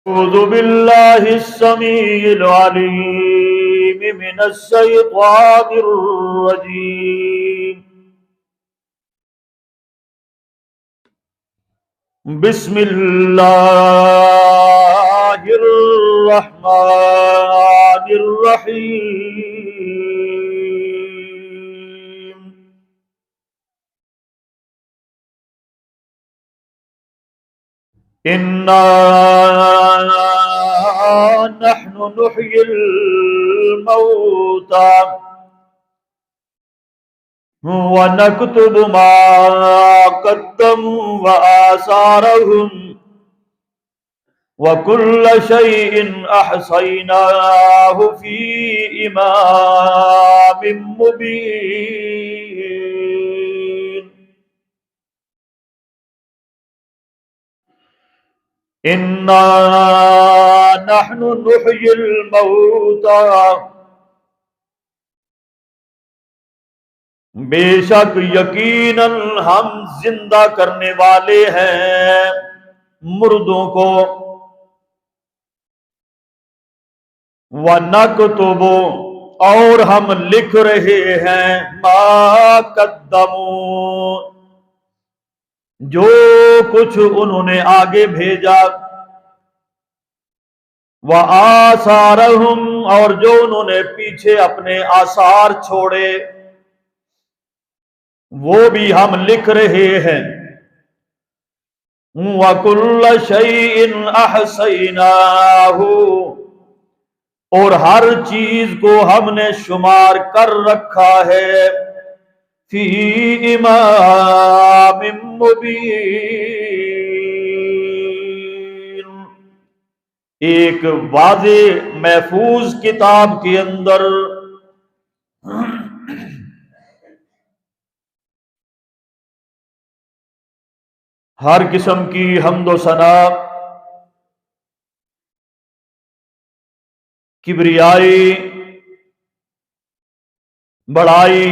أعوذ بالله السميع العليم من الشيطان الرجيم. بسم الله الرحمن الرحيم. إنا نحن نحيي الموتى ونكتب ما قدموا وآثارهم وكل شيء أحصيناه في إمام مبين. إنا نحن نحيي الموتى بے شک یقیناً ہم زندہ کرنے والے ہیں مردوں کو. وَنَكْتُبُ اور ہم لکھ رہے ہیں مَا قَدَّمُوا جو کچھ انہوں نے آگے بھیجا. وَآثَارَهُمْ اور جو انہوں نے پیچھے اپنے آثار چھوڑے وہ بھی ہم لکھ رہے ہیں. وَكُلَّ شَيْءٍ أَحْصَيْنَاهُ اور ہر چیز کو ہم نے شمار کر رکھا ہے فی امام مبین ایک واضح محفوظ کتاب کے اندر. ہر قسم کی حمد و ثنا کبریائی بڑائی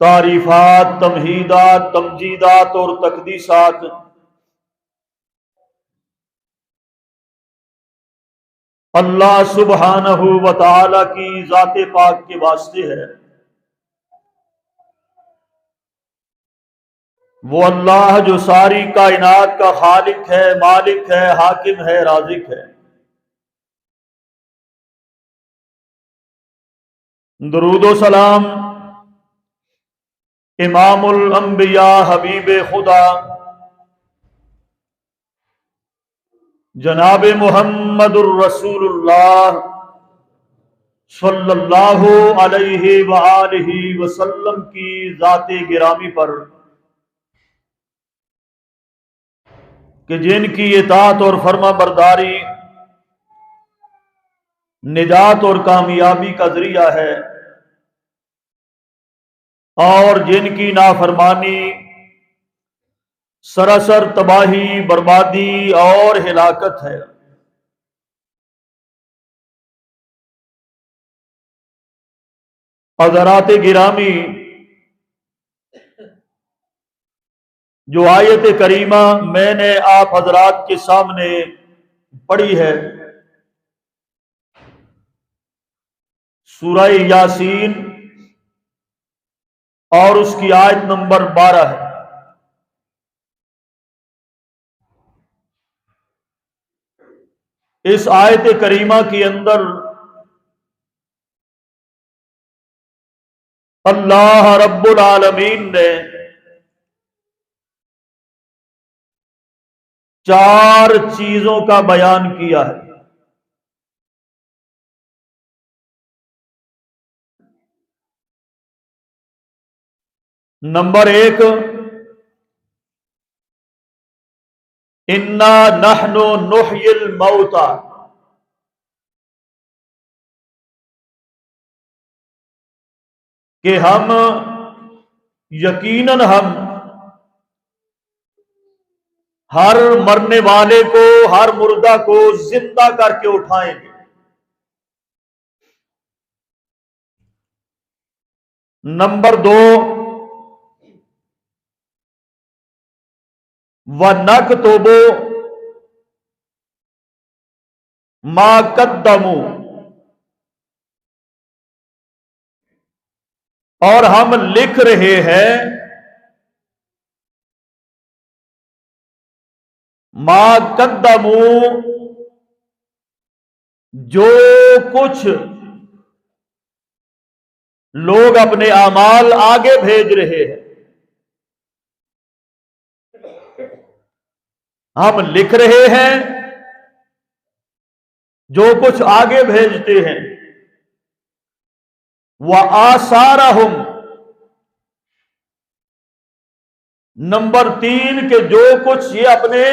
تعریفات تمہیدات تمجیدات اور تقدیسات اللہ سبحانہ و تعالی کی ذات پاک کے واسطے ہے. وہ اللہ جو ساری کائنات کا خالق ہے، مالک ہے، حاکم ہے، رازق ہے. درود و سلام امام الانبیاء حبیب خدا جناب محمد الرسول اللہ صلی اللہ علیہ وآلہ وسلم کی ذات گرامی پر کہ جن کی اطاعت اور فرما برداری نجات اور کامیابی کا ذریعہ ہے اور جن کی نافرمانی سراسر تباہی بربادی اور ہلاکت ہے. حضرات گرامی، جو آیت کریمہ میں نے آپ حضرات کے سامنے پڑھی ہے سورہ یاسین اور اس کی آیت نمبر 12 ہے. اس آیت کریمہ کے اندر اللہ رب العالمین نے 4 چیزوں کا بیان کیا ہے. نمبر 1 انا نحن نحیی الموتى کہ ہم یقیناً ہم ہر مرنے والے کو ہر مردہ کو زندہ کر کے اٹھائیں گے. نمبر 2 وَنَكْتُبُ ما قدموا، اور ہم لکھ رہے ہیں ما قدموا، جو کچھ لوگ اپنے اعمال آگے بھیج رہے ہیں، ہم لکھ رہے ہیں جو کچھ آگے بھیجتے ہیں۔ وَآثَارَهُمْ، نمبر 3 کہ جو کچھ یہ اپنے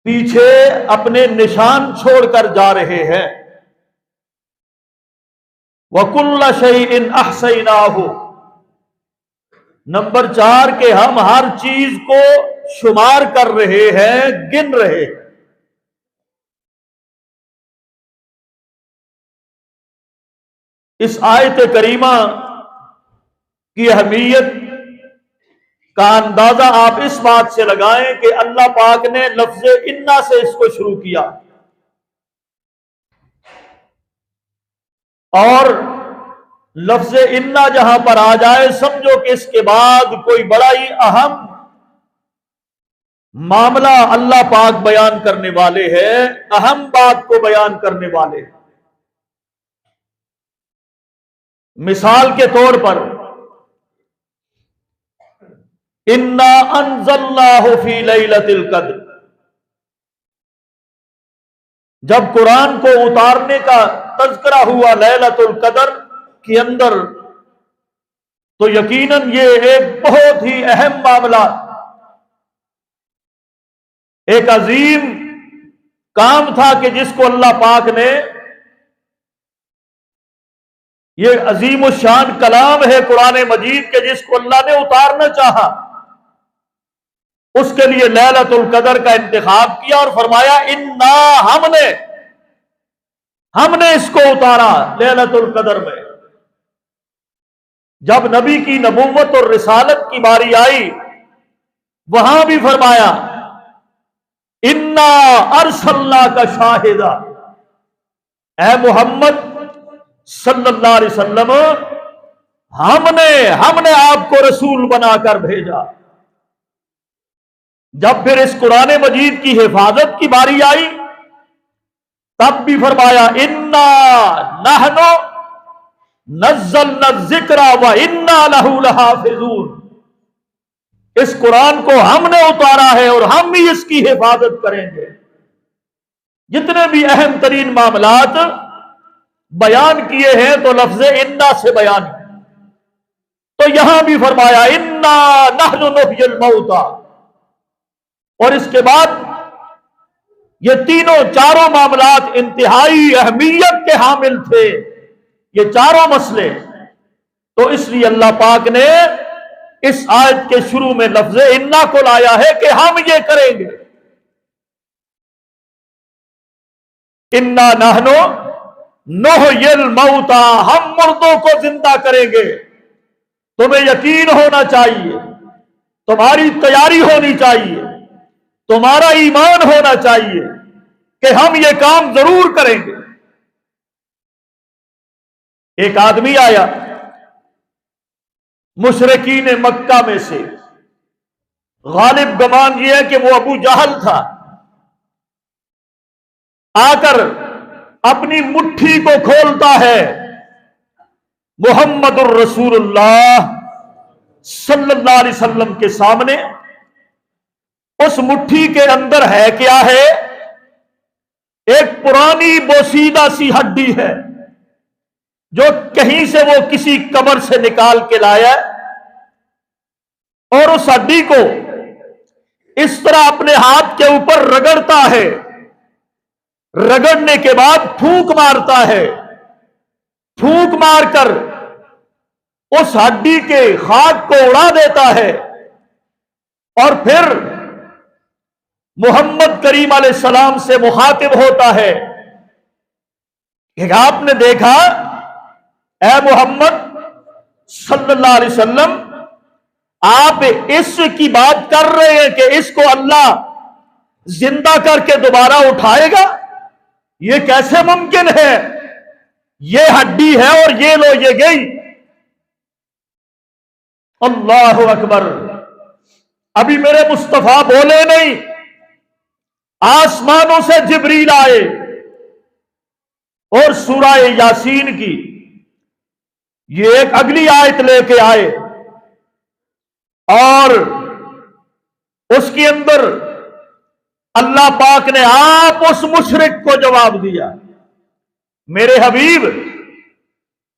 پیچھے اپنے نشان چھوڑ کر جا رہے ہیں۔ وَكُلَّ شَيْءٍ أَحْصَيْنَاهُ، نمبر 4 کہ ہم ہر چیز کو شمار کر رہے ہیں، گن رہے ہیں۔ اس آیت کریمہ کی اہمیت کا اندازہ آپ اس بات سے لگائیں کہ اللہ پاک نے لفظ انا سے اس کو شروع کیا، اور لفظ انا جہاں پر آ جائے سمجھو کہ اس کے بعد کوئی بڑا ہی اہم معاملہ اللہ پاک بیان کرنے والے ہیں، اہم بات کو بیان کرنے والے ہیں۔ مثال کے طور پر انا انزلناہ فی لیلۃ القدر، جب قرآن کو اتارنے کا تذکرہ ہوا لیلۃ القدر کے اندر، تو یقیناً یہ ایک بہت ہی اہم معاملہ، ایک عظیم کام تھا کہ جس کو اللہ پاک نے، یہ عظیم الشان کلام ہے قرآن مجید کے جس کو اللہ نے اتارنا چاہا، اس کے لیے لیلۃ القدر کا انتخاب کیا اور فرمایا انا، ہم نے اس کو اتارا لیلۃ القدر میں۔ جب نبی کی نبوت اور رسالت کی باری آئی وہاں بھی فرمایا انا ارسلناک شاہدا، اے محمد صلی اللہ علیہ وسلم، ہم نے آپ کو رسول بنا کر بھیجا۔ جب پھر اس قرآن مجید کی حفاظت کی باری آئی تب بھی فرمایا انا نحن نزلنا الذکر وانا لہ لحافظون، اس قرآن کو ہم نے اتارا ہے اور ہم بھی اس کی حفاظت کریں گے۔ جتنے بھی اہم ترین معاملات بیان کیے ہیں تو لفظ انا سے بیان ہے، تو یہاں بھی فرمایا انا نحن نحیی الموتى، اور اس کے بعد یہ چاروں معاملات انتہائی اہمیت کے حامل تھے، یہ چاروں مسئلے، تو اس لیے اللہ پاک نے اس آیت کے شروع میں لفظ انا کو لایا ہے کہ ہم یہ کریں گے۔ انا نحن نحیی الموتى، ہم مردوں کو زندہ کریں گے۔ تمہیں یقین ہونا چاہیے، تمہاری تیاری ہونی چاہیے، تمہارا ایمان ہونا چاہیے کہ ہم یہ کام ضرور کریں گے۔ ایک آدمی آیا مشرکین مکہ میں سے، غالب گمان یہ ہے کہ وہ ابو جہل تھا، آ کر اپنی مٹھی کو کھولتا ہے، محمد الرسول اللہ صلی اللہ علیہ وسلم کے سامنے۔ اس مٹھی کے اندر ہے کیا ہے؟ ایک پرانی بوسیدہ سی ہڈی ہے جو کہیں سے وہ کسی قبر سے نکال کے لایا ہے، اور اس ہڈی کو اس طرح اپنے ہاتھ کے اوپر رگڑتا ہے، رگڑنے کے بعد پھونک مارتا ہے، پھونک مار کر اس ہڈی کے خاک کو اڑا دیتا ہے، اور پھر محمد کریم علیہ السلام سے مخاطب ہوتا ہے کہ آپ نے دیکھا اے محمد صلی اللہ علیہ وسلم، آپ اس کی بات کر رہے ہیں کہ اس کو اللہ زندہ کر کے دوبارہ اٹھائے گا، یہ کیسے ممکن ہے؟ یہ ہڈی ہے اور یہ لو یہ گئی۔ اللہ اکبر۔ ابھی میرے مصطفیٰ بولے نہیں، آسمانوں سے جبریل آئے اور سورہ یاسین کی یہ ایک اگلی آیت لے کے آئے، اور اس کے اندر اللہ پاک نے آپ اس مشرک کو جواب دیا، میرے حبیب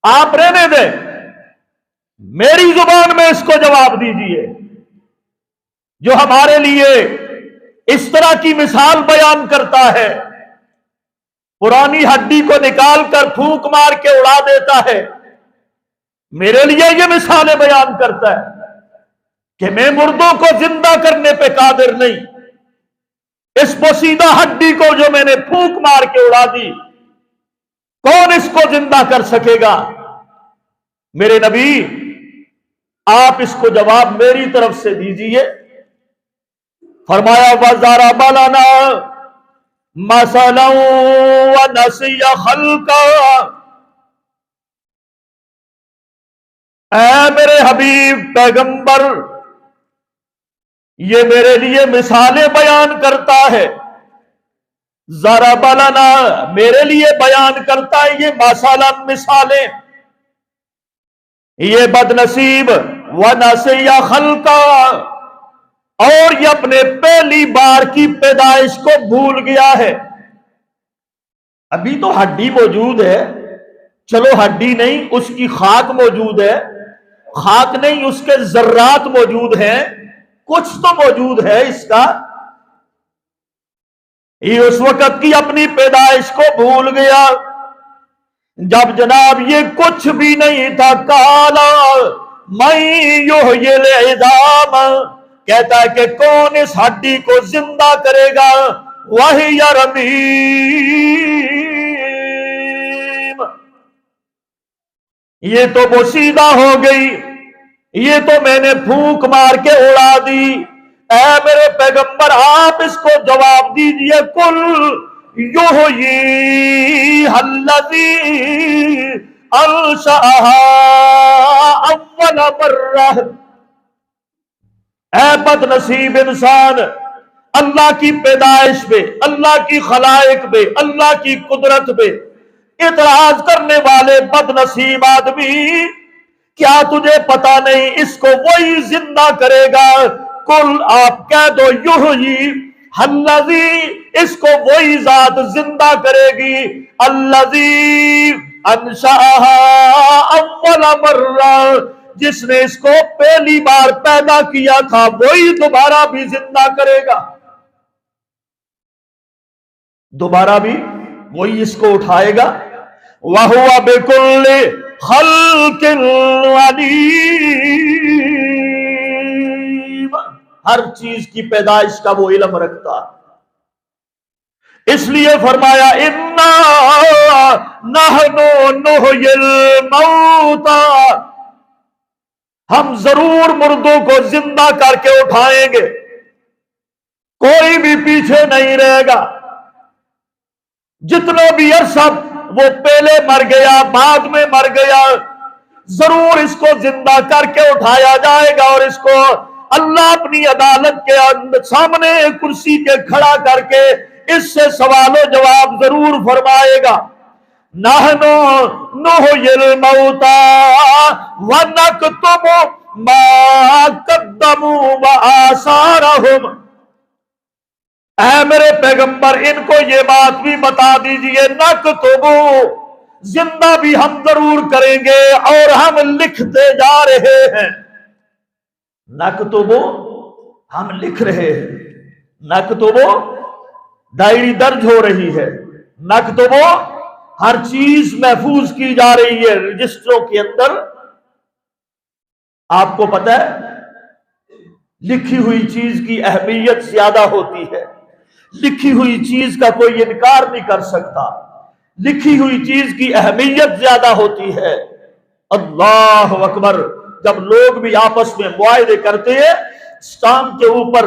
آپ رہنے دیں، میری زبان میں اس کو جواب دیجئے جو ہمارے لیے اس طرح کی مثال بیان کرتا ہے، پرانی ہڈی کو نکال کر پھونک مار کے اڑا دیتا ہے، میرے لیے یہ مثالیں بیان کرتا ہے کہ میں مردوں کو زندہ کرنے پہ قادر نہیں، اس پوسیدہ ہڈی کو جو میں نے پھونک مار کے اڑا دی کون اس کو زندہ کر سکے گا؟ میرے نبی آپ اس کو جواب میری طرف سے دیجئے۔ فرمایا وَضَرَبَ لَنَا مَثَلًا وَنَسِيَ خَلْقًا، اے میرے حبیب پیغمبر یہ میرے لیے مثالیں بیان کرتا ہے، ضرب لنا میرے لیے بیان کرتا ہے یہ مثلا مثالیں، یہ بد نصیب ونسی خلقا اور یہ اپنے پہلی بار کی پیدائش کو بھول گیا ہے۔ ابھی تو ہڈی موجود ہے، چلو ہڈی نہیں اس کی خاک موجود ہے، خاک نہیں اس کے ذرات موجود ہیں، کچھ تو موجود ہے اس کا، یہ اس وقت کی اپنی پیدائش کو بھول گیا جب جناب یہ کچھ بھی نہیں تھا۔ کالا من یحیی العظام، کہتا ہے کہ کون اس ہڈی کو زندہ کرے گا، وہی رمیم، یہ تو بوسیدہ ہو گئی، یہ تو میں نے پھونک مار کے اڑا دی۔ اے میرے پیغمبر آپ اس کو جواب دیجئے، کل یحیی الذی انشأہا اول مرہ، اے بد نصیب انسان، اللہ کی پیدائش پہ، اللہ کی خلائق پہ، اللہ کی قدرت پہ اعتراض کرنے والے بد نصیب آدمی، کیا تجھے پتا نہیں اس کو وہی زندہ کرے گا؟ کل آپ کہہ دو یحیی الذی، اس کو وہی ذات زندہ کرے گی، الذی انشأہا اول مرہ، جس نے اس کو پہلی بار پیدا کیا تھا وہی دوبارہ بھی زندہ کرے گا، دوبارہ بھی وہی اس کو اٹھائے گا۔ وَهُوَ بِكُلِّ خَلْقٍ عَلِيمٌ، ہر چیز کی پیدائش کا وہ علم رکھتا، اس لیے فرمایا اِنَّا نَحْنُ نُحْيِي الْمَوْتَى، ہم ضرور مردوں کو زندہ کر کے اٹھائیں گے، کوئی بھی پیچھے نہیں رہے گا، جتنا بھی عرصہ وہ پہلے مر گیا بعد میں مر گیا ضرور اس کو زندہ کر کے اٹھایا جائے گا، اور اس کو اللہ اپنی عدالت کے سامنے کرسی کے کھڑا کر کے اس سے سوال و جواب ضرور فرمائے گا۔ نحنو نحیی الموتى ونکتب ما قدموا وآثارهم، اے میرے پیغمبر ان کو یہ بات بھی بتا دیجئے، نکتبو زندہ بھی ہم ضرور کریں گے اور ہم لکھتے جا رہے ہیں، نکتبو ہم لکھ رہے ہیں، نکتبو ڈائری درج ہو رہی ہے، نکتبو ہر چیز محفوظ کی جا رہی ہے رجسٹروں کے اندر۔ آپ کو پتہ ہے لکھی ہوئی چیز کی اہمیت زیادہ ہوتی ہے، لکھی ہوئی چیز کا کوئی انکار نہیں کر سکتا، لکھی ہوئی چیز کی اہمیت زیادہ ہوتی ہے۔ اللہ اکبر، جب لوگ بھی آپس میں معاہدے کرتے ہیں اسٹامپ کے اوپر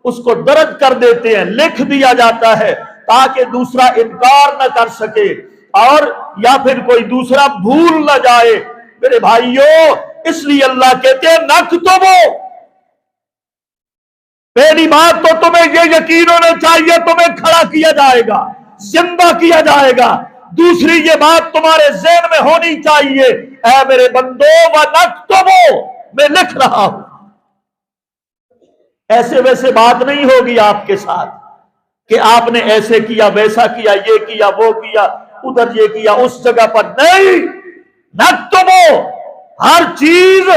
اس کو درج کر دیتے ہیں، لکھ دیا جاتا ہے، تاکہ دوسرا انکار نہ کر سکے اور یا پھر کوئی دوسرا بھول نہ جائے۔ میرے بھائیوں، اس لیے اللہ کہتے ہیں نکتبو۔ پہلی بات تو تمہیں یہ یقین ہونا چاہیے تمہیں کھڑا کیا جائے گا، زندہ کیا جائے گا۔ دوسری یہ بات تمہارے ذہن میں ہونی چاہیے، اے میرے بندو وَنَكْتُبُ، میں لکھ رہا ہوں۔ ایسے ویسے بات نہیں ہوگی آپ کے ساتھ کہ آپ نے ایسے کیا، ویسا کیا، یہ کیا، وہ کیا، ادھر یہ کیا، اس جگہ پر نہیں۔ نکتبو، ہر چیز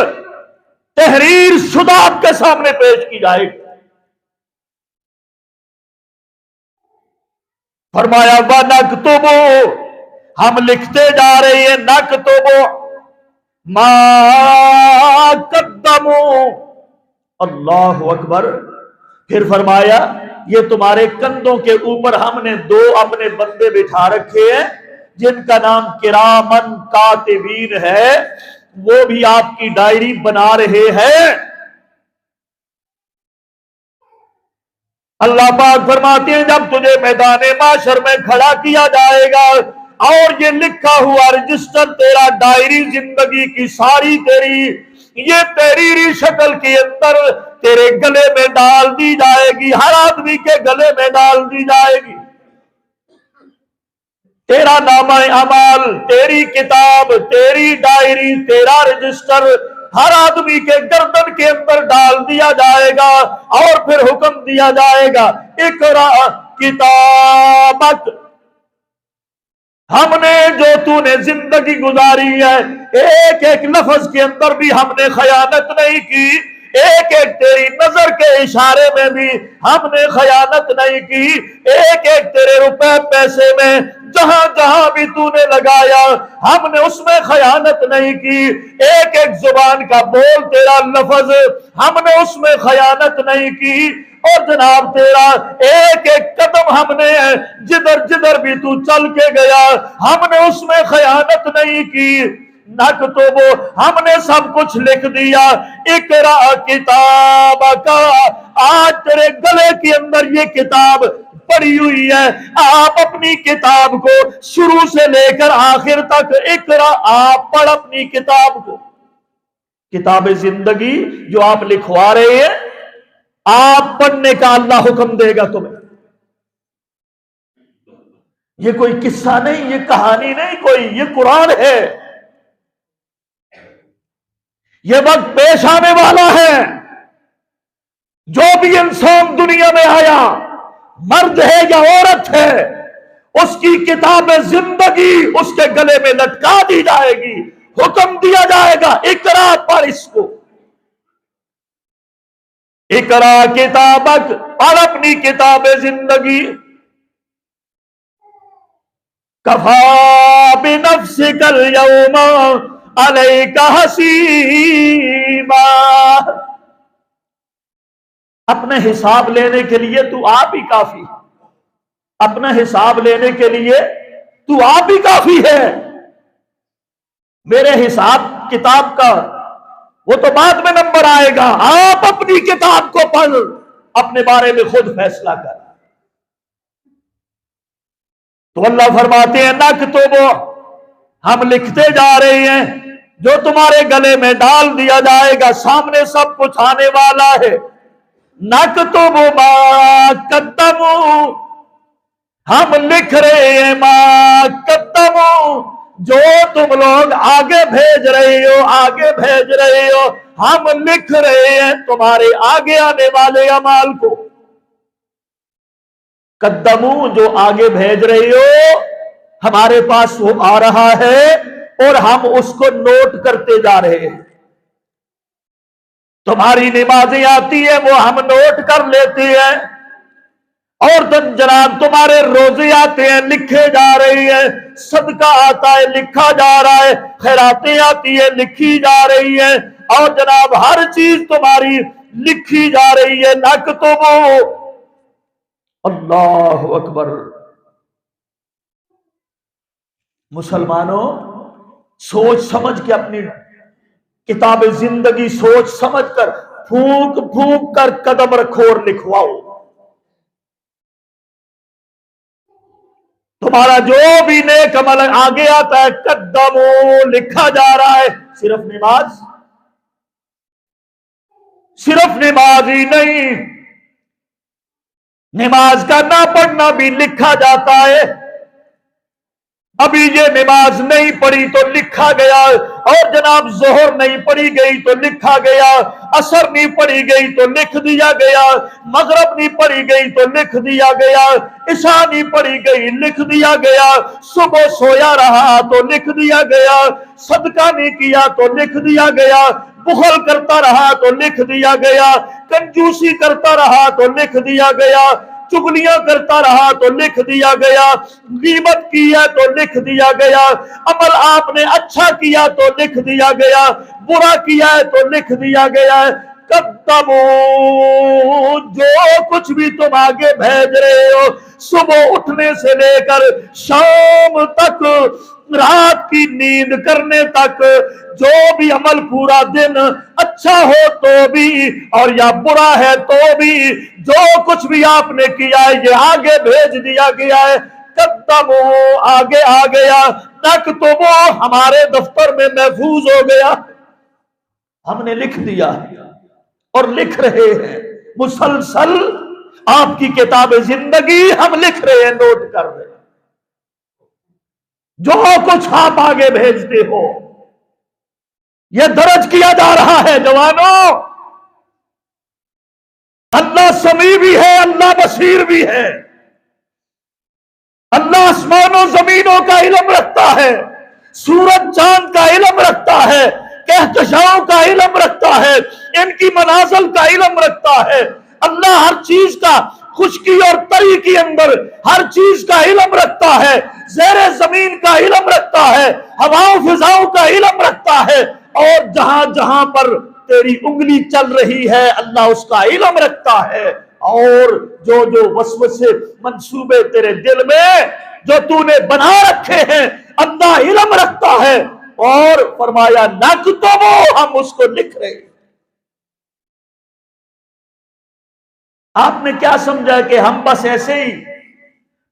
تحریر شدہ آپ کے سامنے پیش کی جائے گی۔ فرمایا وَنَكْتُبُ، ہم لکھتے جا رہے ہیں، نکتبو ما قدموا، اللہ اکبر۔ پھر فرمایا یہ تمہارے کندھوں کے اوپر ہم نے دو اپنے بندے بٹھا رکھے ہیں جن کا نام کرامن کاتبین ہے، وہ بھی آپ کی ڈائری بنا رہے ہیں۔ اللہ پاک فرماتے ہیں جب تجھے میدان معاشر میں کھڑا کیا جائے گا اور یہ لکھا ہوا رجسٹر تیرا، ڈائری زندگی کی ساری تیری یہ تحریری شکل کے اندر تیرے گلے میں ڈال دی جائے گی، ہر آدمی کے گلے میں ڈال دی جائے گی۔ تیرا نامہ اعمال، تیری کتاب، تیری ڈائری، تیرا رجسٹر ہر آدمی کے گردن کے اندر ڈال دیا جائے گا اور پھر حکم دیا جائے گا اقرا کتابک، ہم نے جو تو نے زندگی گزاری ہے ایک ایک لفظ کے اندر بھی ہم نے خیانت نہیں کی، ایک ایک تیری نظر کے اشارے میں بھی ہم نے خیانت نہیں کی، ایک ایک تیرے روپے پیسے میں جہاں جہاں بھی تو نے لگایا ہم نے اس میں خیانت نہیں کی، ایک ایک زبان کا بول تیرا لفظ ہم نے اس میں خیانت نہیں کی، اور جناب تیرا ایک ایک قدم ہم نے جدھر جدھر بھی تو چل کے گیا ہم نے اس میں خیانت نہیں کی۔ نکتب، ہم نے سب کچھ لکھ دیا۔ اقرا کتابک، آج تیرے گلے کے اندر یہ کتاب پڑی ہوئی ہے، آپ اپنی کتاب کو شروع سے لے کر آخر تک اقرا، آپ پڑھ اپنی کتاب کو۔ کتاب زندگی جو آپ لکھوا رہے ہیں آپ پڑھنے کا اللہ حکم دے گا تمہیں۔ یہ کوئی قصہ نہیں، یہ کہانی نہیں کوئی، یہ قرآن ہے۔ یہ وقت پیش آنے والا ہے، جو بھی انسان دنیا میں آیا، مرد ہے یا عورت ہے، اس کی کتاب زندگی اس کے گلے میں لٹکا دی جائے گی، حکم دیا جائے گا اقرا، پڑھ اس کو۔ اقرا کتابک، پڑھ اپنی کتاب زندگی۔ کفا بنفسک اليوم علیک حسیبا، اپنے حساب لینے کے لیے تو آپ ہی کافی، اپنا حساب لینے کے لیے تو آپ ہی کافی ہے۔ میرے حساب کتاب کا وہ تو بعد میں نمبر آئے گا، آپ اپنی کتاب کو پڑھ، اپنے بارے میں خود فیصلہ کر۔ تو اللہ فرماتے ہیں نکتب، ہم لکھتے جا رہے ہیں، جو تمہارے گلے میں ڈال دیا جائے گا، سامنے سب کچھ آنے والا ہے۔ نکتب ما قدموا، ہم لکھ رہے ہیں ما قدموا، جو تم لوگ آگے بھیج رہے ہو، آگے بھیج رہے ہو، ہم لکھ رہے ہیں تمہارے آگے آنے والے اعمال کو۔ قدموا، جو آگے بھیج رہے ہو، ہمارے پاس وہ آ رہا ہے اور ہم اس کو نوٹ کرتے جا رہے ہیں۔ تمہاری نمازیں آتی ہیں وہ ہم نوٹ کر لیتے ہیں، اور جناب تمہارے روزے آتے ہیں لکھے جا رہے ہیں، صدقہ آتا ہے لکھا جا رہا ہے، خیراتیں آتی ہیں لکھی جا رہی ہیں، اور جناب ہر چیز تمہاری لکھی جا رہی ہے۔ نکتب، اللہ اکبر۔ مسلمانوں، سوچ سمجھ کے اپنی کتاب زندگی سوچ سمجھ کر پھونک پھونک کر قدم رکھو اور لکھواؤ۔ تمہارا جو بھی نیک عمل آگے آتا ہے قدمو لکھا جا رہا ہے. صرف نماز ہی نہیں، نماز کا نہ پڑھنا بھی لکھا جاتا ہے. ابھی یہ نماز نہیں پڑھی تو لکھا گیا، اور جناب ظہر نہیں پڑھی گئی تو لکھا گیا، عصر نہیں پڑھی گئی تو لکھ دیا گیا، مغرب نہیں پڑھی گئی تو لکھ دیا گیا، عشاء نہیں پڑھی گئی لکھ دیا گیا، صبح سویا رہا تو لکھ دیا گیا، صدقہ نہیں کیا تو لکھ دیا گیا، بخل کرتا رہا تو لکھ دیا گیا، کنجوسی کرتا رہا تو لکھ دیا گیا، چگلیاں کرتا رہا تو لکھ دیا گیا، غیبت کیا تو لکھ دیا گیا، عمل آپ نے اچھا کیا تو لکھ دیا گیا، برا کیا ہے تو لکھ دیا گیا ہے. قدمو جو کچھ بھی تم آگے بھیج رہے ہو، صبح اٹھنے سے لے کر شام تک، رات کی نیند کرنے تک، جو بھی عمل پورا دن اچھا ہو تو بھی اور یا برا ہے تو بھی، جو کچھ بھی آپ نے کیا ہے یہ آگے بھیج دیا گیا ہے. قدمو آگے آ گیا، تک تو وہ ہمارے دفتر میں محفوظ ہو گیا. ہم نے لکھ دیا اور لکھ رہے ہیں مسلسل. آپ کی کتاب زندگی ہم لکھ رہے ہیں، نوٹ کر رہے ہیں. جو کچھ آپ آگے بھیجتے ہو یہ درج کیا جا رہا ہے. جوانوں، اللہ سمیع بھی ہے، اللہ بصیر بھی ہے. اللہ آسمان و زمینوں کا علم رکھتا ہے، سورج چاند کا علم رکھتا ہے، کہکشاؤں کا علم رکھتا ہے، ان کی منازل کا علم رکھتا ہے. اللہ ہر چیز کا، خشکی اور تری کے اندر ہر چیز کا علم رکھتا ہے، زیر زمین کا علم رکھتا ہے، ہواؤں فضاؤں کا علم رکھتا ہے، اور جہاں جہاں پر تیری انگلی چل رہی ہے اللہ اس کا علم رکھتا ہے. اور جو وسوسے منصوبے تیرے دل میں جو تو نے بنا رکھے ہیں اللہ علم رکھتا ہے. اور فرمایا نکتبو، ہم اس کو لکھ رہے ہیں. آپ نے کیا سمجھا کہ ہم بس ایسے ہی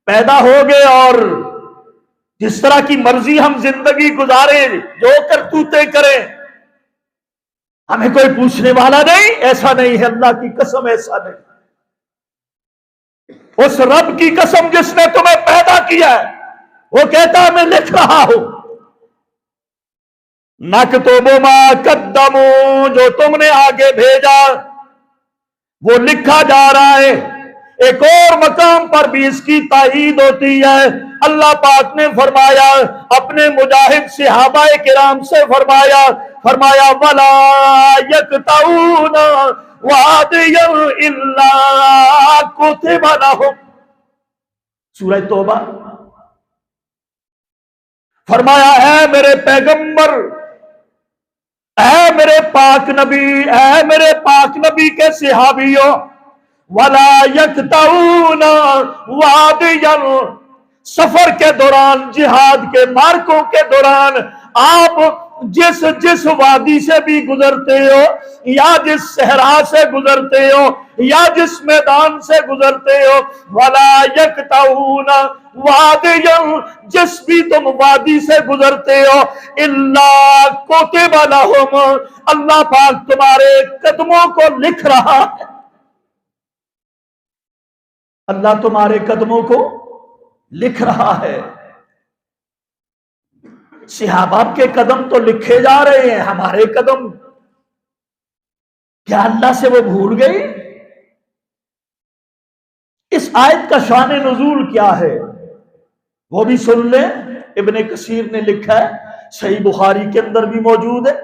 پیدا ہو گئے اور جس طرح کی مرضی ہم زندگی گزاریں، جو کرتوتے کریں، ہمیں کوئی پوچھنے والا نہیں؟ ایسا نہیں ہے، اللہ کی قسم ایسا نہیں. اس رب کی قسم جس نے تمہیں پیدا کیا ہے وہ کہتا ہے میں لکھ رہا ہوں. نکتب ما قدموا، جو تم نے آگے بھیجا وہ لکھا جا رہا ہے. ایک اور مقام پر بھی اس کی تائید ہوتی ہے. اللہ پاک نے فرمایا اپنے مجاہد صحابہ کرام سے، فرمایا وَلَا يَقْطَعُونَ وَادِيًا إِلَّا كُتِبَ لَهُمْ، سورہ توبہ. فرمایا اے میرے پیغمبر، اے میرے پاک نبی، اے میرے پاک نبی کے صحابیوں، وَلَا يَقْطَعُونَ وَادِيًا، سفر کے دوران، جہاد کے مارکوں کے دوران آپ جس وادی سے بھی گزرتے ہو، یا جس صحرا سے گزرتے ہو، یا جس میدان سے گزرتے ہو، وَلَا يَقْطَعُونَ وَادِيًا، جس بھی تم وادی سے گزرتے ہو، إِلَّا كُتِبَ لَهُمْ، اللہ پاک تمہارے قدموں کو لکھ رہا ہے. اللہ تمہارے قدموں کو لکھ رہا ہے. صحابہ کے قدم تو لکھے جا رہے ہیں، ہمارے قدم کیا اللہ سے وہ بھول گئی؟ اس آیت کا شان نزول کیا ہے وہ بھی سن لیں. ابن کثیر نے لکھا ہے، صحیح بخاری کے اندر بھی موجود ہے.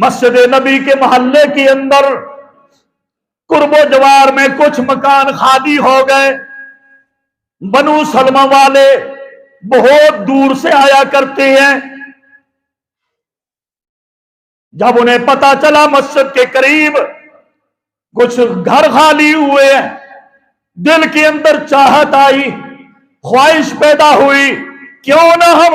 مسجد نبی کے محلے کے اندر قرب و جوار میں کچھ مکان خالی ہو گئے. بنو سلمہ والے بہت دور سے آیا کرتے ہیں. جب انہیں پتا چلا مسجد کے قریب کچھ گھر خالی ہوئے ہیں، دل کے اندر چاہت آئی، خواہش پیدا ہوئی، کیوں نہ ہم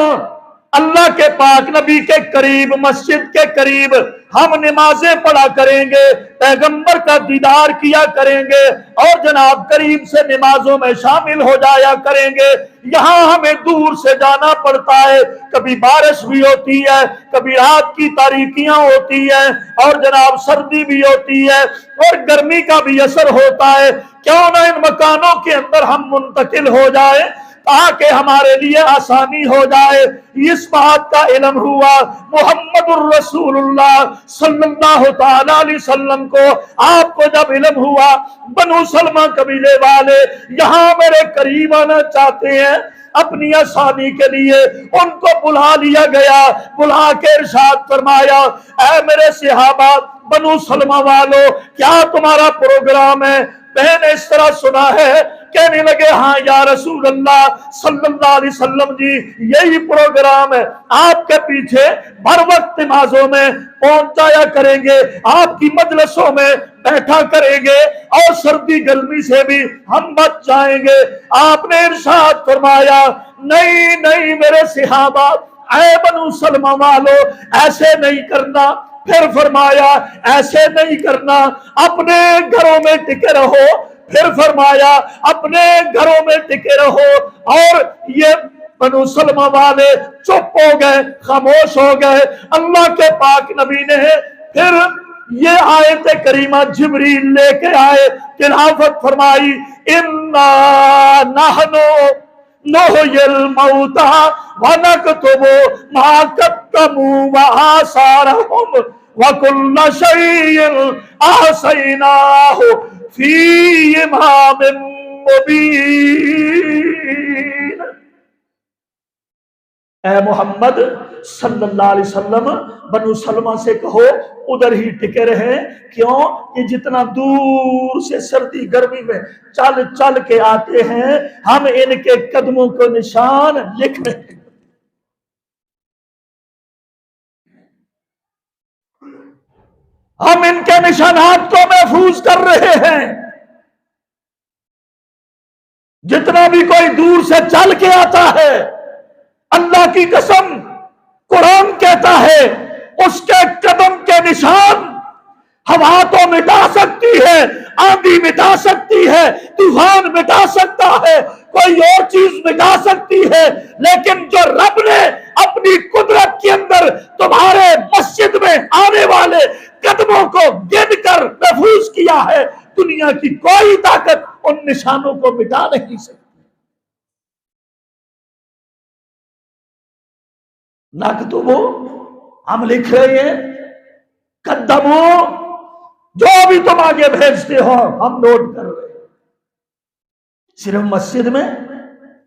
اللہ کے پاک نبی کے قریب، مسجد کے قریب ہم نمازیں پڑھا کریں گے، پیغمبر کا دیدار کیا کریں گے اور جناب کریم سے نمازوں میں شامل ہو جایا کریں گے۔ یہاں ہمیں دور سے جانا پڑتا ہے، کبھی بارش بھی ہوتی ہے، کبھی رات کی تاریکیاں ہوتی ہیں اور جناب سردی بھی ہوتی ہے اور گرمی کا بھی اثر ہوتا ہے۔ کیوں نہ ان مکانوں کے اندر ہم منتقل ہو جائیں تاکہ ہمارے لیے آسانی ہو جائے۔ اس بات کا علم ہوا محمد الرسول اللہ صلی اللہ تعالی علیہ وسلم کو، آپ کو جب علم ہوا بنو سلمہ قبیلے والے یہاں میرے قریب آنا چاہتے ہیں اپنی آسانی کے لیے، ان کو بلا لیا گیا، بلا کے ارشاد فرمایا اے میرے صحابہ بنو سلمہ والو کیا تمہارا پروگرام ہے؟ میں نے اس طرح سنا ہے۔ کہنے لگے ہاں یا رسول اللہ صلی اللہ علیہ وسلم جی یہی پروگرام ہے، آپ کے پیچھے ہر وقت نمازوں میں پہنچ جایا کریں گے، آپ کی مجلسوں میں بیٹھا کریں گے اور سردی گرمی سے بھی ہم بچ جائیں گے۔ آپ نے ارشاد فرمایا نہیں نہیں میرے صحابہ، اے بنو سلمہ والو ایسے نہیں کرنا۔ پھر فرمایا ایسے نہیں کرنا، اپنے گھروں میں ٹکے رہو۔ پھر فرمایا اپنے گھروں میں ٹکے رہو۔ اور یہ بنو سلمہ والے چپ ہو گئے، خاموش ہو گئے۔ اللہ کے پاک نبی نے پھر یہ آیت کریمہ جبریل لے کے آئے، تلاوت فرمائی اِنَّا نَحْنُ نُحْيِي الْمَوْتَىٰ وَنَكْتُبُ مَا قَدَّمُوا وَآثَارَهُمْ وَكُلَّ شَيْءٍ أَحْصَيْنَاهُ فِي إِمَامٍ مُبِينٍ۔ اے محمد صلی اللہ علیہ وسلم بنو سلمہ سے کہو ادھر ہی ٹکے رہیں۔ کیوں کہ جتنا دور سے سردی گرمی میں چل چل کے آتے ہیں ہم ان کے قدموں کو نشان لکھ رہے ہیں۔ ہم ان کے نشانات کو محفوظ کر رہے ہیں۔ جتنا بھی کوئی دور سے چل کے آتا ہے اللہ کی قسم قرآن کہتا ہے اس کے قدم کے نشان ہوا تو مٹا سکتی ہے، آندھی مٹا سکتی ہے، طوفان مٹا سکتا ہے، کوئی اور چیز مٹا سکتی ہے، لیکن جو رب نے اپنی قدرت کے اندر تمہارے مسجد میں آنے والے قدموں کو گن کر محفوظ کیا ہے، دنیا کی کوئی طاقت ان نشانوں کو مٹا نہیں سکتی۔ نقدمو ہم لکھ رہے ہیں، قدمو جو بھی تم آگے بھیجتے ہو ہم نوٹ کر رہے ہیں۔ صرف مسجد میں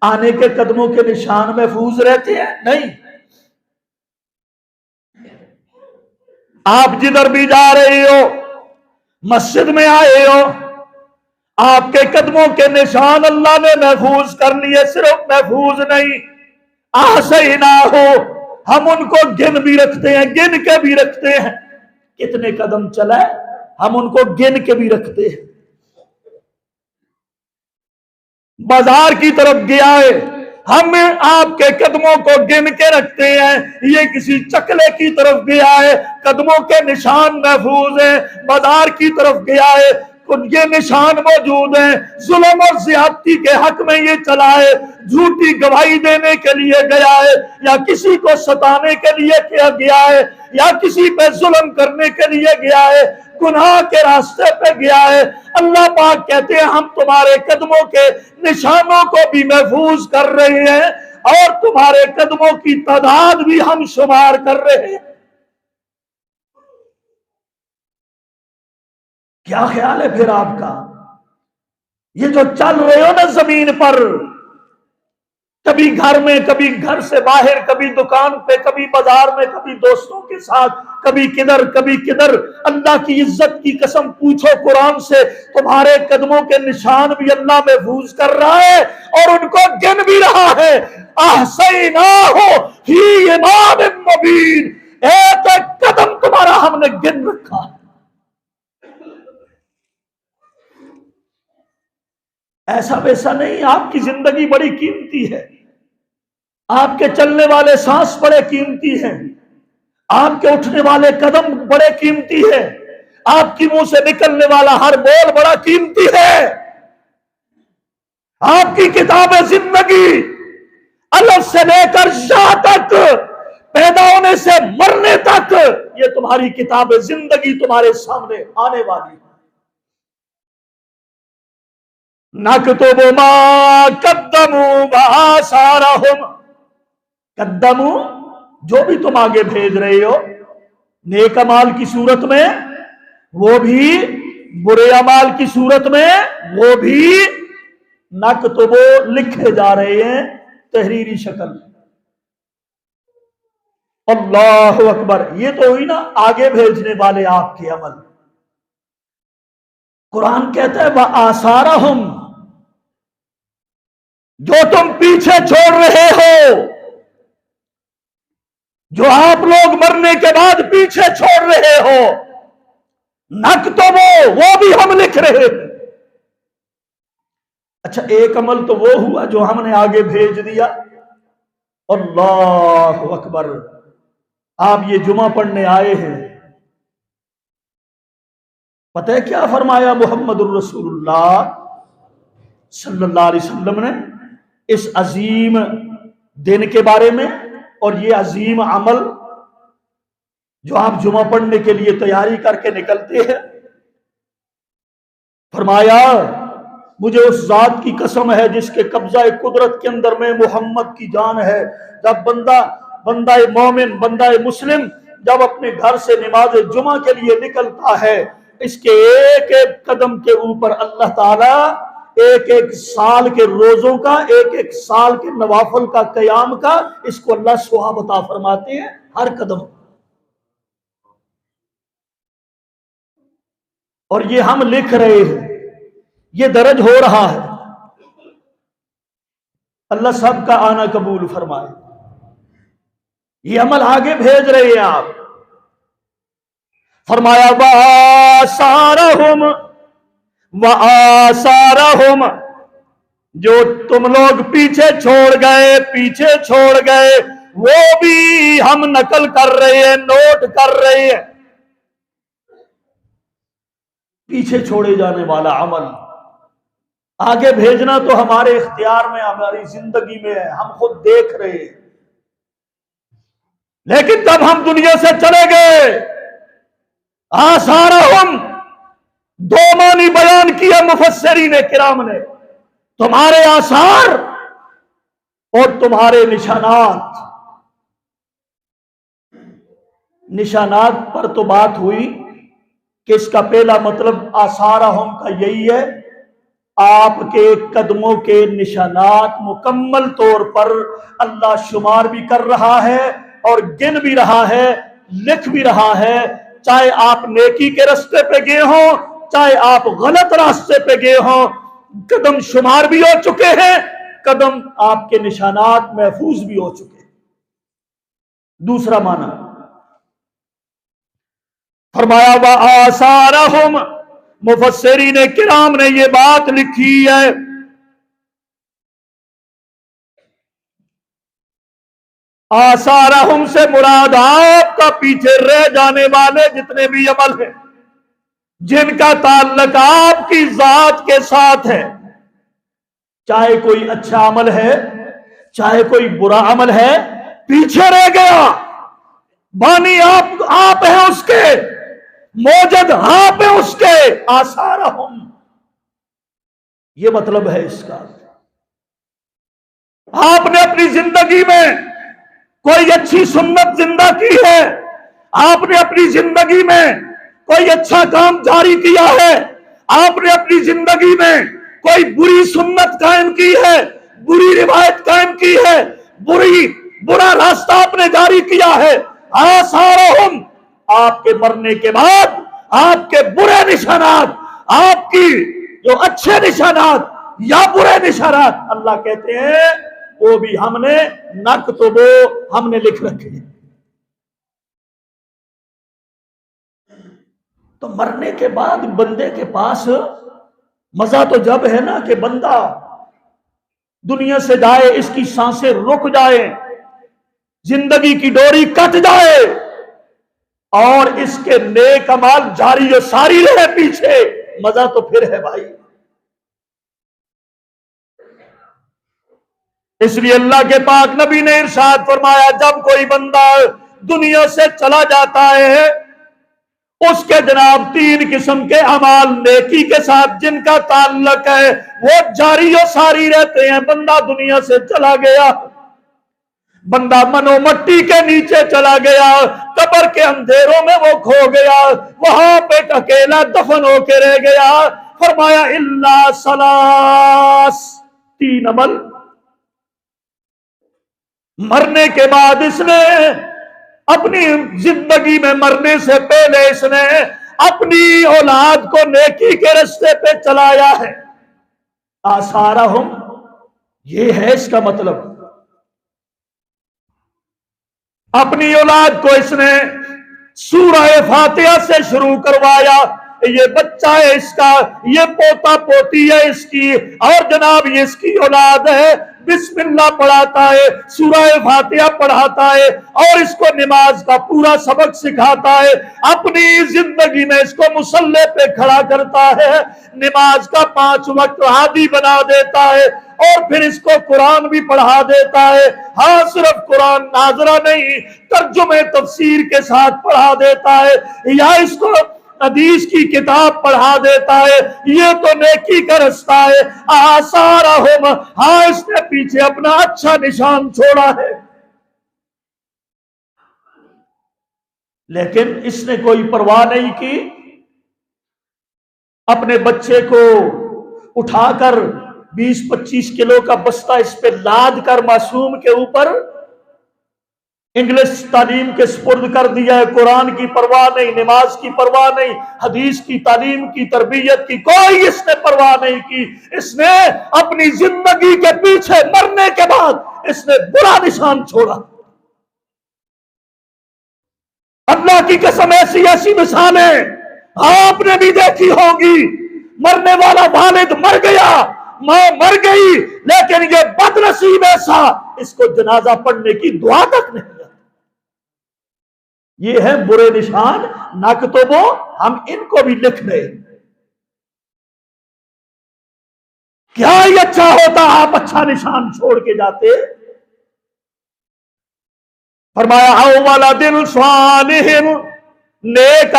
آنے کے قدموں کے نشان محفوظ رہتے ہیں؟ نہیں، آپ جدھر بھی جا رہے ہو مسجد میں آئے ہو آپ کے قدموں کے نشان اللہ نے محفوظ کر لیے۔ صرف محفوظ نہیں، احصیناہ ہم ان کو گن بھی رکھتے ہیں، گن کے بھی رکھتے ہیں۔ کتنے قدم چلا ہے ہم ان کو گن کے بھی رکھتے ہیں۔ بازار کی طرف گیا ہے ہم آپ کے قدموں کو گن کے رکھتے ہیں۔ یہ کسی چکلے کی طرف گیا ہے قدموں کے نشان محفوظ ہیں۔ بازار کی طرف گیا ہے یہ نشان موجود ہیں۔ ظلم اور زیادتی کے حق میں یہ چلا ہے، جھوٹی گواہی دینے کے لیے گیا ہے، یا کسی کو ستانے کے لیے کیا گیا ہے، یا کسی پہ ظلم کرنے کے لیے گیا ہے، گناہ کے راستے پہ گیا ہے۔ اللہ پاک کہتے ہیں ہم تمہارے قدموں کے نشانوں کو بھی محفوظ کر رہے ہیں اور تمہارے قدموں کی تعداد بھی ہم شمار کر رہے ہیں۔ کیا خیال ہے پھر آپ کا؟ یہ جو چل رہے ہو نا زمین پر، کبھی گھر میں، کبھی گھر سے باہر، کبھی دکان پہ، کبھی بازار میں، کبھی دوستوں کے ساتھ، کبھی کدھر کبھی کدھر، اللہ کی عزت کی قسم پوچھو قرآن سے تمہارے قدموں کے نشان بھی اللہ محفوظ کر رہا ہے اور ان کو گن بھی رہا ہے۔ احصیناہ فی امام مبین، ایک ایک قدم تمہارا ہم نے گن رکھا ہے۔ ایسا ویسا نہیں، آپ کی زندگی بڑی قیمتی ہے، آپ کے چلنے والے سانس بڑے قیمتی ہیں، آپ کے اٹھنے والے قدم بڑے قیمتی ہیں، آپ کی منہ سے نکلنے والا ہر بول بڑا قیمتی ہے، آپ کی کتاب زندگی الف سے لے کر شاہ تک، پیدا ہونے سے مرنے تک، یہ تمہاری کتاب زندگی تمہارے سامنے آنے والی ہے۔ نَكْتُبُ مَا قَدَّمُوا وَآثَارَهُمْ، قدموا جو بھی تم آگے بھیج رہے ہو نیک اعمال کی صورت میں، وہ بھی برے اعمال کی صورت میں، وہ بھی نَكْتُبُ لکھے جا رہے ہیں تحریری شکل میں۔ اللہ اکبر، یہ تو ہوئی نا آگے بھیجنے والے آپ کے عمل۔ قرآن کہتا ہے وَآثَارَهُمْ، جو تم پیچھے چھوڑ رہے ہو، جو آپ لوگ مرنے کے بعد پیچھے چھوڑ رہے ہو، نَكْتُبُ وہ بھی ہم لکھ رہے ہیں۔ اچھا، ایک عمل تو وہ ہوا جو ہم نے آگے بھیج دیا۔ اللہ اکبر، آپ یہ جمعہ پڑھنے آئے ہیں، پتہ ہے کیا فرمایا محمد الرسول اللہ صلی اللہ علیہ وسلم نے اس عظیم دن کے بارے میں اور یہ عظیم عمل جو آپ جمعہ پڑھنے کے لیے تیاری کر کے نکلتے ہیں؟ فرمایا مجھے اس ذات کی قسم ہے جس کے قبضہ قدرت کے اندر میں محمد کی جان ہے، جب بندہ مومن، بندہ مسلم جب اپنے گھر سے نماز جمعہ کے لیے نکلتا ہے، اس کے ایک ایک قدم کے اوپر اللہ تعالیٰ ایک ایک سال کے روزوں کا، ایک ایک سال کے نوافل کا، قیام کا، اس کو اللہ ثواب عطا فرماتے ہیں ہر قدم۔ اور یہ ہم لکھ رہے ہیں، یہ درج ہو رہا ہے۔ اللہ سب کا آنا قبول فرمائے۔ یہ عمل آگے بھیج رہے ہیں آپ۔ فرمایا وَآثَارَهُمْ وَآثَارَهُمْ، جو تم لوگ پیچھے چھوڑ گئے وہ بھی ہم نقل کر رہے ہیں، نوٹ کر رہے ہیں۔ پیچھے چھوڑے جانے والا عمل آگے بھیجنا تو ہمارے اختیار میں، ہماری زندگی میں ہے، ہم خود دیکھ رہے ہیں، لیکن جب ہم دنیا سے چلے گئے، آثارہم دو معنی بیان کیا مفسرین کرام نے، تمہارے آثار اور تمہارے نشانات۔ نشانات پر تو بات ہوئی کہ اس کا پہلا مطلب آثارہم کا یہی ہے، آپ کے قدموں کے نشانات مکمل طور پر اللہ شمار بھی کر رہا ہے اور گن بھی رہا ہے، لکھ بھی رہا ہے، چاہے آپ نیکی کے راستے پہ گئے ہوں، چاہے آپ غلط راستے پہ گئے ہوں، قدم شمار بھی ہو چکے ہیں، قدم آپ کے نشانات محفوظ بھی ہو چکے ہیں۔ دوسرا معنی فرمایا وآثارہم، مفسرین کرام نے یہ بات لکھی ہے، آثارہم سے مراد آپ کا پیچھے رہ جانے والے جتنے بھی عمل ہیں، جن کا تعلق آپ کی ذات کے ساتھ ہے، چاہے کوئی اچھا عمل ہے، چاہے کوئی برا عمل ہے، پیچھے رہ گیا، بانی آپ ہیں اس کے، موجد آپ ہیں اس کے، آثارہم، یہ مطلب ہے اس کا۔ آپ نے اپنی زندگی میں کوئی اچھی سنت زندہ کی ہے، آپ نے اپنی زندگی میں کوئی اچھا کام جاری کیا ہے، آپ نے اپنی زندگی میں کوئی بری سنت قائم کی ہے، بری روایت قائم کی ہے، برا راستہ آپ نے جاری کیا ہے، آثارہم، آپ کے مرنے کے بعد آپ کے برے نشانات، آپ کی جو اچھے نشانات یا برے نشانات، اللہ کہتے ہیں وہ بھی ہم نے نکتب، ہم نے لکھ رکھے ہیں۔ تو مرنے کے بعد بندے کے پاس مزہ تو جب ہے نا کہ بندہ دنیا سے جائے، اس کی سانسیں رک جائیں، زندگی کی ڈوری کٹ جائے، اور اس کے نیک امال جاری و ساری رہے پیچھے، مزہ تو پھر ہے بھائی۔ اس لیے اللہ کے پاک نبی نے ارشاد فرمایا، جب کوئی بندہ دنیا سے چلا جاتا ہے، اس کے جناب 3 قسم کے اعمال نیکی کے ساتھ جن کا تعلق ہے وہ جاری و ساری رہتے ہیں۔ بندہ دنیا سے چلا گیا، بندہ منو مٹی کے نیچے چلا گیا، قبر کے اندھیروں میں وہ کھو گیا، وہاں پہ اکیلا دفن ہو کے رہ گیا۔ فرمایا الا ثلاث، 3 عمل مرنے کے بعد اس نے اپنی زندگی میں، مرنے سے پہلے اس نے اپنی اولاد کو نیکی کے رستے پہ چلایا ہے۔ آثارہم، یہ ہے اس کا مطلب، اپنی اولاد کو اس نے سورہ فاتحہ سے شروع کروایا۔ یہ بچہ ہے اس کا، یہ پوتا پوتی ہے اس کی، اور جناب یہ اس کی اولاد ہے، بسم اللہ پڑھاتا ہے، سورہ فاتحہ پڑھاتا ہے، اور اس کو نماز کا پورا سبق سکھاتا ہے۔ اپنی زندگی میں اس کو مصلی پہ کھڑا کرتا ہے، نماز کا 5 وقت عادی بنا دیتا ہے، اور پھر اس کو قرآن بھی پڑھا دیتا ہے۔ ہاں صرف قرآن ناظرہ نہیں، ترجمے تفسیر کے ساتھ پڑھا دیتا ہے، یا اس کو حدیث کی کتاب پڑھا دیتا ہے۔ یہ تو نیکی کا رستہ ہے۔ آثارہم، ہاں اس نے پیچھے اپنا اچھا نشان چھوڑا ہے، لیکن اس نے کوئی پرواہ نہیں کی۔ اپنے بچے کو اٹھا کر 20-25 کلو کا بستہ اس پہ لاد کر معصوم کے اوپر انگلش تعلیم کے سپرد کر دیا ہے۔ قرآن کی پرواہ نہیں، نماز کی پرواہ نہیں، حدیث کی تعلیم کی، تربیت کی کوئی اس نے پرواہ نہیں کی۔ اس نے اپنی زندگی کے پیچھے مرنے کے بعد اس نے برا نشان چھوڑا۔ اللہ کی قسم ایسی ایسی مثالیں آپ نے بھی دیکھی ہوگی۔ مرنے والا والد مر گیا، ماں مر گئی، لیکن یہ بد نصیب ایسا اس کو جنازہ پڑھنے کی دعا تک نہیں۔ یہ ہے برے نشان، نکتبو، ہم ان کو بھی لکھ دیں۔ کیا یہ اچھا ہوتا آپ اچھا نشان چھوڑ کے جاتے؟ فرمایا او ولد صالح، نیک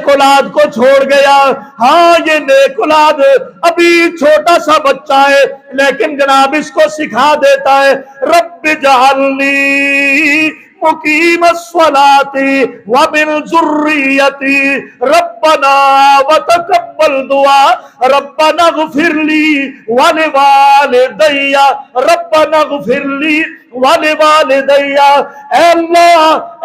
اولاد کو چھوڑ گیا۔ ہاں یہ نیک اولاد ابھی چھوٹا سا بچہ ہے، لیکن جناب اس کو سکھا دیتا ہے رب اجعلنی مقیم الصلاۃ ومن ذریتی ربنا وتقبل دعا ربنا اغفر لی ولوالدی ربنا اغفر لی ولوالدی۔ اے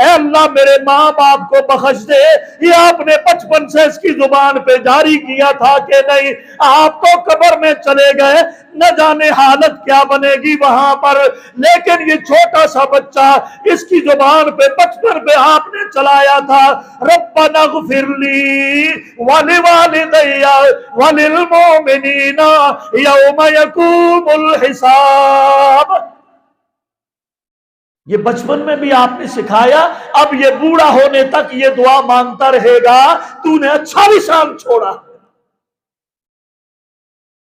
اللہ میرے ماں باپ کو بخش دے۔ یہ آپ نے بچپن سے اس کی زبان پہ جاری کیا تھا کہ نہیں؟ آپ تو قبر میں چلے گئے، نہ جانے حالت کیا بنے گی وہاں پر، لیکن یہ چھوٹا سا بچہ اس کی زبان پہ بچپن پہ آپ نے چلایا تھا ربنا اغفر لی ولوالدی وللمؤمنین یوم یقوم الحساب۔ یہ بچپن میں بھی آپ نے سکھایا، اب یہ بوڑھا ہونے تک یہ دعا مانگتا رہے گا۔ تو نے اچھا نشان چھوڑا،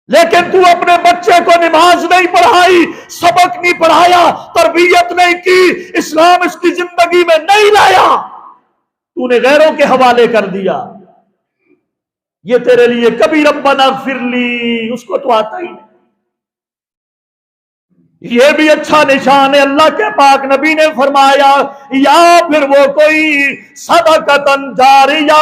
لیکن تو اپنے بچے کو نماز نہیں پڑھائی، سبق نہیں پڑھایا، تربیت نہیں کی، اسلام اس کی زندگی میں نہیں لایا، تو نے غیروں کے حوالے کر دیا۔ یہ تیرے لیے کبھی ربنا اغفر لی اس کو تو آتا ہی نہیں۔ یہ بھی اچھا نشان ہے۔ اللہ کے پاک نبی نے فرمایا یا پھر وہ کوئی صدقۃ جاریہ،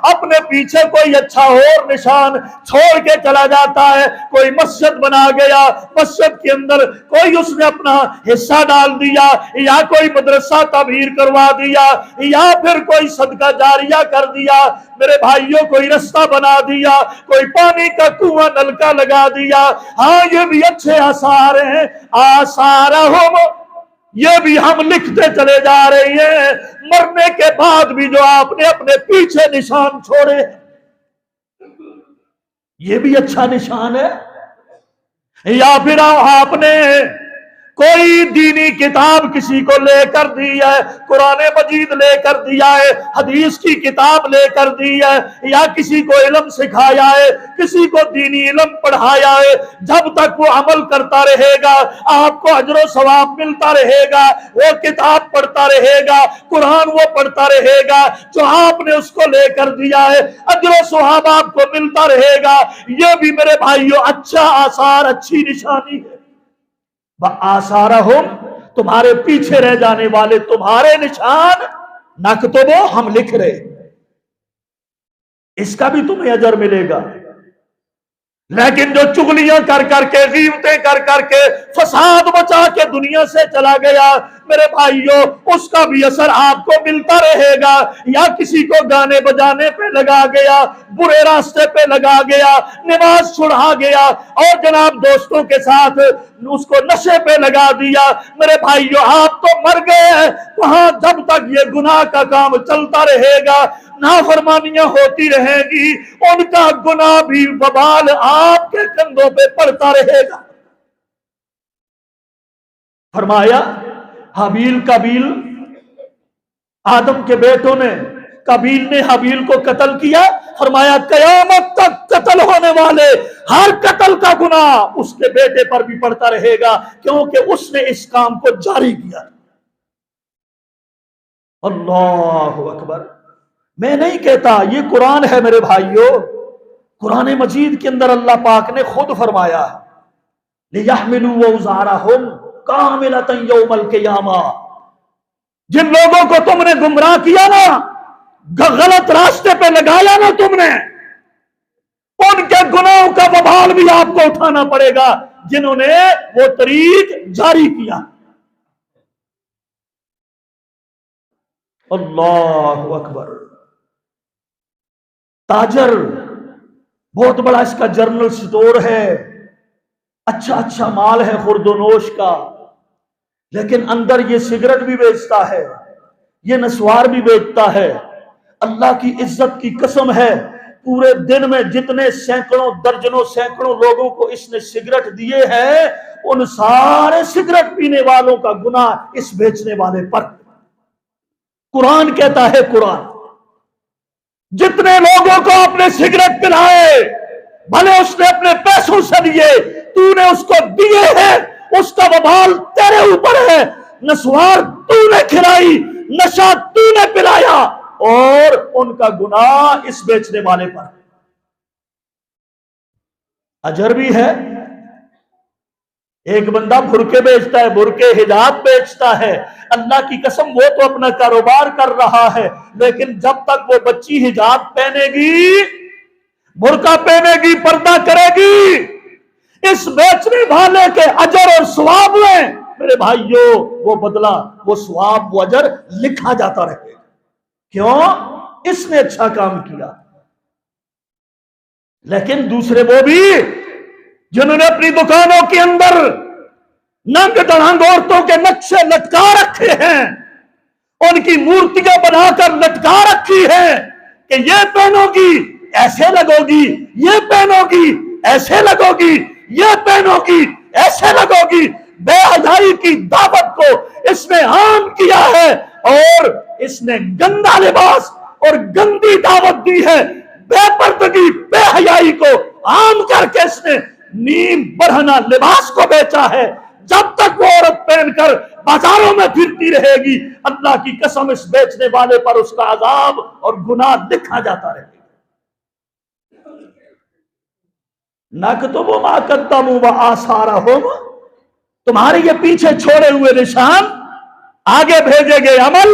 اپنے پیچھے کوئی اچھا اور نشان چھوڑ کے چلا جاتا ہے۔ کوئی مسجد بنا گیا، مسجد کے اندر کوئی اس نے اپنا حصہ ڈال دیا، یا کوئی مدرسہ تعمیر کروا دیا، یا پھر کوئی صدقہ جاریہ کر دیا، میرے بھائیوں کوئی رستہ بنا دیا، کوئی پانی کا کنواں نلکا لگا دیا۔ ہاں یہ بھی اچھے آثار ہیں۔ آثارہم، یہ بھی ہم لکھتے چلے جا رہے ہیں، مرنے کے بعد بھی جو آپ نے اپنے پیچھے نشان چھوڑے، یہ بھی اچھا نشان ہے۔ یا پھر آپ نے کوئی دینی کتاب کسی کو لے کر دی ہے، قرآن مجید لے کر دیا ہے، حدیث کی کتاب لے کر دی ہے، یا کسی کو علم سکھایا ہے، کسی کو دینی علم پڑھایا ہے، جب تک وہ عمل کرتا رہے گا آپ کو اجر و ثواب ملتا رہے گا، وہ کتاب پڑھتا رہے گا، قرآن وہ پڑھتا رہے گا جو آپ نے اس کو لے کر دیا ہے، اجر و ثواب آپ کو ملتا رہے گا۔ یہ بھی میرے بھائیوں اچھا آثار، اچھی نشانی ہے۔ وَآثَارَهُمْ، تمہارے پیچھے رہ جانے والے تمہارے نشان، نَكْتُبُ، ہم لکھ رہے، اس کا بھی تمہیں اجر ملے گا۔ لیکن جو چغلیاں کر کر کے، غیبتیں کر کر کے، فساد مچا کے دنیا سے چلا گیا، میرے بھائیوں اس کا بھی اثر آپ کو ملتا رہے گا۔ یا کسی کو گانے بجانے پہ لگا گیا، برے راستے پہ لگا گیا، نماز چھڑا گیا، اور جناب دوستوں کے ساتھ اس کو نشے پہ لگا دیا، میرے بھائیوں آپ تو مر گئے ہیں۔ وہاں جب تک یہ گناہ کا کام چلتا رہے گا، نافرمانیاں ہوتی رہیں گی، ان کا گناہ بھی وبال آپ کے کندھوں پہ پڑتا رہے گا۔ فرمایا حابیل قابیل، آدم کے بیٹوں نے، قابیل نے حابیل کو قتل کیا، فرمایا قیامت تک قتل ہونے والے ہر قتل کا گناہ اس کے بیٹے پر بھی پڑتا رہے گا، کیونکہ اس نے اس کام کو جاری کیا۔ اللہ اکبر۔ میں نہیں کہتا، یہ قرآن ہے میرے بھائیوں، قرآن مجید کے اندر اللہ پاک نے خود فرمایا ہے لِيَحْمِلُوا أَوْزَارَهُمْ كَامِلَةً يَوْمَ الْقِيَامَةِ۔ جن لوگوں کو تم نے گمراہ کیا نا، غلط راستے پہ لگایا نا تم نے، ان کے گناہوں کا وبال بھی آپ کو اٹھانا پڑے گا جنہوں نے وہ طریق جاری کیا۔ اللہ اکبر۔ تاجر بہت بڑا اس کا جرنل سٹور ہے، اچھا اچھا مال ہے خورد و نوش کا، لیکن اندر یہ سگریٹ بھی بیچتا ہے، یہ نسوار بھی بیچتا ہے۔ اللہ کی عزت کی قسم ہے، پورے دن میں جتنے سینکڑوں درجنوں سینکڑوں لوگوں کو اس نے سگریٹ دیے ہیں، ان سارے سگریٹ پینے والوں کا گناہ اس بیچنے والے پر۔ قرآن کہتا ہے، قرآن جتنے لوگوں کو آپ نے سگریٹ پلائے، بھلے اس نے اپنے پیسوں سے دیے، تو نے اس کو دیے ہیں، اس کا وبال تیرے اوپر ہے۔ نسوار تو نے کھلائی، نشہ تو نے پلایا، اور ان کا گناہ اس بیچنے والے پر۔ اجر بھی ہے۔ ایک بندہ برقعے بیچتا ہے، برقعے حجاب بیچتا ہے، اللہ کی قسم وہ تو اپنا کاروبار کر رہا ہے، لیکن جب تک وہ بچی حجاب پہنے گی، برقع پہنے گی، پردہ کرے گی، اس بیچنے والے کے اجر اور ثواب میں میرے بھائیوں وہ بدلہ، وہ ثواب، وہ اجر لکھا جاتا رہے گا۔ کیوں؟ اس نے اچھا کام کیا۔ لیکن دوسرے وہ بھی جنہوں نے اپنی دکانوں کے اندر ننگ ڈھنگ عورتوں کے نقشے لٹکا رکھے ہیں، ان کی مورتیاں بنا کر لٹکا رکھی ہیں کہ یہ پہنو گی ایسے لگو گی، یہ پہنو گی ایسے لگو گی، یہ پہنو گی ایسے لگو گی۔ بے حیائی کی دعوت کو اس نے عام کیا ہے، اور اس نے گندا لباس اور گندی دعوت دی ہے۔ بے پردگی، بے حیائی کو عام کر کے اس نے نیم برہنہ لباس کو بیچا ہے۔ جب تک وہ عورت پہن کر بازاروں میں پھرتی رہے گی، اللہ کی قسم اس بیچنے والے پر اس کا عذاب اور گناہ لکھا جاتا رہے گا۔ نَكْتُبُ مَا قَدَّمُوا وَآثَارَهُمْ، تمہارے یہ پیچھے چھوڑے ہوئے نشان، آگے بھیجے گئے عمل،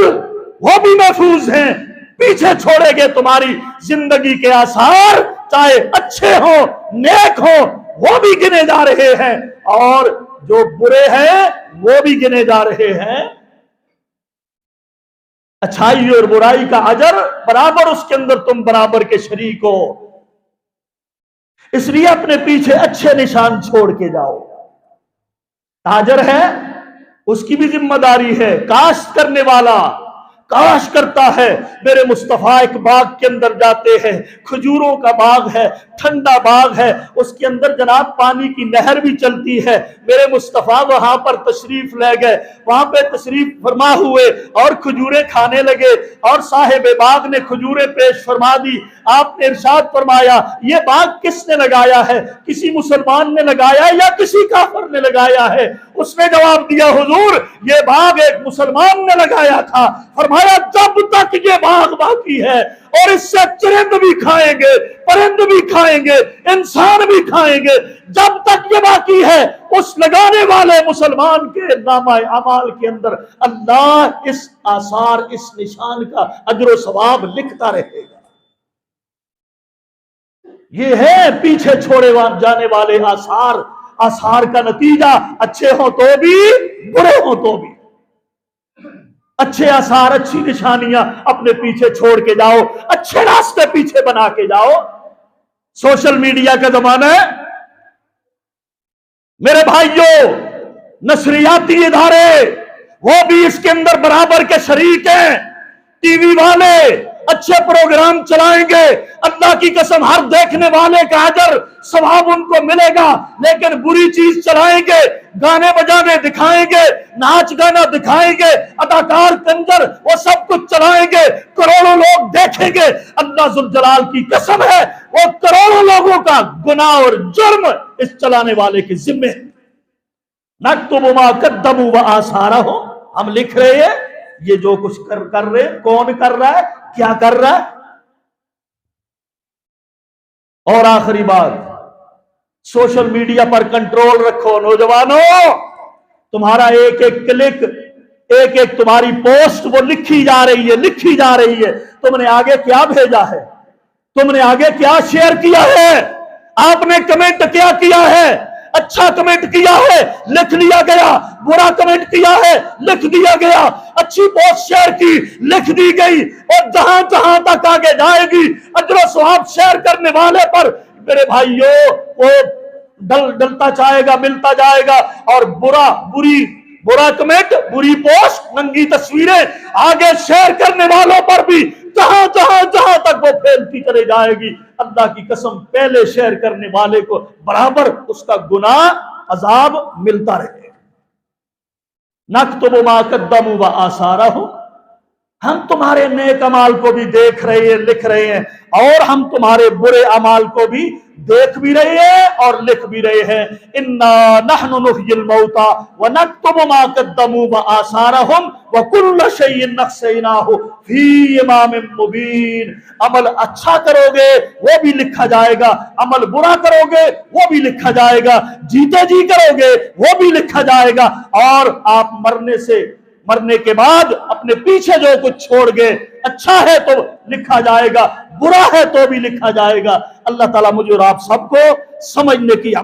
وہ بھی محفوظ ہیں۔ پیچھے چھوڑے گئے تمہاری زندگی کے آثار، چاہے اچھے ہوں نیک ہوں، وہ بھی گنے جا رہے ہیں، اور جو برے ہیں وہ بھی گنے جا رہے ہیں۔ اچھائی اور برائی کا اجر برابر، اس کے اندر تم برابر کے شریک ہو، اس لیے اپنے پیچھے اچھے نشان چھوڑ کے جاؤ۔ تاجر ہے، اس کی بھی ذمہ داری ہے، کاشت کرنے والا کاش کرتا ہے میرے مصطفیٰ ایک باغ کے اندر جاتے ہیں، کھجوروں کا باغ ہے، ٹھنڈا باغ ہے، اس کے اندر جناب پانی کی نہر بھی چلتی ہے، میرے مصطفیٰ وہاں پر تشریف لے گئے، وہاں پہ تشریف فرما ہوئے اور کھجوریں کھانے لگے، اور صاحب باغ نے کھجوریں پیش فرما دی۔ آپ نے ارشاد فرمایا یہ باغ کس نے لگایا ہے؟ کسی مسلمان نے لگایا یا کسی کافر نے لگایا ہے؟ اس نے جواب دیا حضور یہ باغ ایک مسلمان نے لگایا تھا۔ فرمایا جب تک یہ باغ باقی ہے اور اس سے چرند بھی کھائیں گے، پرند بھی کھائیں گے، انسان بھی کھائیں گے، جب تک یہ باقی ہے اس لگانے والے مسلمان کے نامہ اعمال کے اندر اللہ اس آثار، اس نشان کا اجر و ثواب لکھتا رہے گا۔ یہ ہے پیچھے چھوڑے جانے والے آثار، آثار کا نتیجہ اچھے ہوں تو بھی برے ہوں تو بھی۔ اچھے آثار، اچھی نشانیاں اپنے پیچھے چھوڑ کے جاؤ، اچھے راستے پیچھے بنا کے جاؤ۔ سوشل میڈیا کا زمانہ ہے میرے بھائیوں، نشریاتی ادارے وہ بھی اس کے اندر برابر کے شریک ہیں۔ ٹی وی والے اچھے پروگرام چلائیں گے، اللہ کی قسم ہر دیکھنے والے کا اجر ثواب ان کو ملے گا، لیکن بری چیز چلائیں گے، گانے بجانے دکھائیں گے، ناچ گانا دکھائیں گے، اداکار کنجر وہ سب کچھ چلائیں گے، کروڑوں لوگ دیکھیں گے، اللہ ذوالجلال کی قسم ہے وہ کروڑوں لوگوں کا گناہ اور جرم اس چلانے والے کے ذمہ ہے۔ نکتب ما قدموا وآثارہم، ہم لکھ رہے ہیں یہ جو کچھ کر رہے ہیں، کون کر رہا ہے، کیا کر رہا ہے۔ اور آخری بات، سوشل میڈیا پر کنٹرول رکھو نوجوانوں، تمہارا ایک ایک کلک، ایک ایک تمہاری پوسٹ وہ لکھی جا رہی ہے، لکھی جا رہی ہے۔ تم نے آگے کیا بھیجا ہے، تم نے آگے کیا شیئر کیا ہے، آپ نے کمنٹ کیا کیا ہے، اچھا کمنٹ کیا ہے لکھ لیا گیا، برا کمنٹ کیا ہے لکھ دیا گیا، اچھی پوسٹ شیئر کی لکھ دی گئی، اور جہاں جہاں تک آگے جائے گی اجر و ثواب شیئر کرنے والے پر میرے بھائیوں وہ ڈلتا جائے گا، ملتا جائے گا، اور برا کمنٹ، بری پوسٹ، ننگی تصویریں آگے شیئر کرنے والوں پر بھی جہاں تک وہ پھیلتی چلے جائے گی، اللہ کی قسم پہلے شیئر کرنے والے کو برابر اس کا گناہ عذاب ملتا رہے۔ نکتب ما قدموا وآثارہم، ہم تمہارے نیک اعمال کو بھی دیکھ رہے ہیں، لکھ رہے ہیں، اور ہم تمہارے برے اعمال کو بھی دیکھ بھی رہے ہیں اور لکھ بھی رہے ہیں۔ انا نحن نحیی الموتى ونکتب ما قدموا وآثارہم وکل شیء احصیناہ فی امام مبین۔ عمل اچھا کرو گے وہ بھی لکھا جائے گا، عمل برا کرو گے وہ بھی لکھا جائے گا، جیتے جی کرو گے وہ بھی لکھا جائے گا، اور آپ مرنے کے بعد اپنے پیچھے جو کچھ چھوڑ گئے اچھا ہے تو لکھا جائے گا، برا ہے تو بھی لکھا جائے گا۔ اللہ تعالیٰ مجھے اور آپ سب کو سمجھنے کی